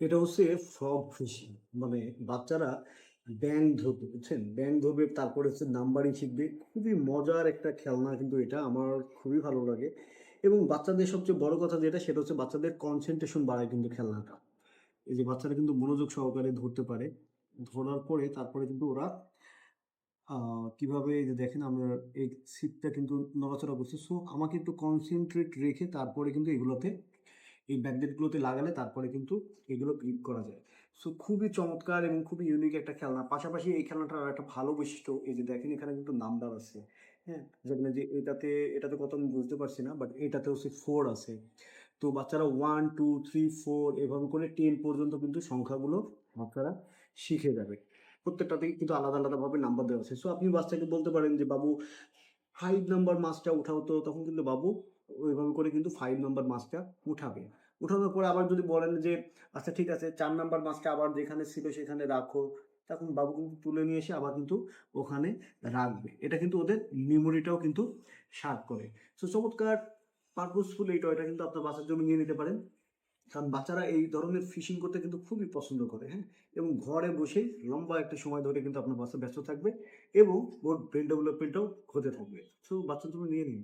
এটা হচ্ছে frog fishing. মানে বাচ্চারা ব্যাঙ ধরবে, বুঝছেন? ব্যাঙ ধরবে, তারপরে হচ্ছে নাম্বারিং শিখবে। খুবই মজার একটা খেলনা কিন্তু এটা। আমার খুবই ভালো লাগে। এবং বাচ্চাদের সবচেয়ে বড় কথা যেটা, সেটা হচ্ছে বাচ্চাদের কনসেনট্রেশন বাড়ায় কিন্তু খেলনাটা। এই যে বাচ্চারা কিন্তু মনোযোগ সহকারে ধরতে পারে। ধরার পরে তারপরে কিন্তু ওরা আ কিভাবে, এই যে দেখেন আমার এই ছিপটা কিন্তু নড়াচড়া করছে। সো আমাকে একটু কনসেনট্রেট রেখে তারপরে কিন্তু এগুলোতে, এই ম্যাগনেটগুলোতে লাগালে তারপরে কিন্তু এগুলো গ্রিপ করা যায়। সো খুবই চমৎকার এবং খুবই ইউনিক একটা খেলনা। পাশাপাশি এই খেলনাটার আরেকটা ভালো বৈশিষ্ট্য, এই যে দেখেন এখানে কিন্তু নাম্বার আছে। হ্যাঁ? যেখানে যে এটাতে কত আমি বুঝতে পারছি না। বাট এটাতে হচ্ছে 4 আছে। তো বাচ্চারা 1, 2, 3, 4 এভাবে করে 10 পর্যন্ত কিন্তু সংখ্যাগুলো বাচ্চারা শিখে যাবে। প্রত্যেকটাতেই কিন্তু আলাদা, আলাদাভাবে নাম্বার দেওয়া আছে। সো আপনি বাচ্চাকে বলতে পারেন যে, "বাবু 5 নাম্বার মাছটা উঠাও তো।" তখন কিন্তু বাবু ওইভাবে করে কিন্তু 5 নাম্বার মাছটা উঠাবে। উঠানোর পরে আবার যদি বলেন যে, "আচ্ছা ঠিক আছে 4 নাম্বার মাছটা আবার যেখানে ছিল সেখানে রাখো।" তখন বাবু কিন্তু তুলে নিয়ে এসে আবার কিন্তু ওখানে রাখবে। এটা কিন্তু ওদের মেমোরিটাও কিন্তু শার্প করে। সো চমৎকার পারপোজফুল এই টয়টা কিন্তু আপনার বাসার জন্য নিয়ে নিতে পারেন। কারণ বাচ্চারা এই ধরনের ফিশিং করতে কিন্তু খুবই পছন্দ করে, হ্যাঁ? এবং ঘরে বসেই লম্বা একটা সময় ধরে কিন্তু আপনার বাচ্চা ব্যস্ত থাকবে এবং ওর ব্রেইন ডেভেলপমেন্টটাও হতে থাকবে। সো বাচ্চার জন্য নিয়ে নিন।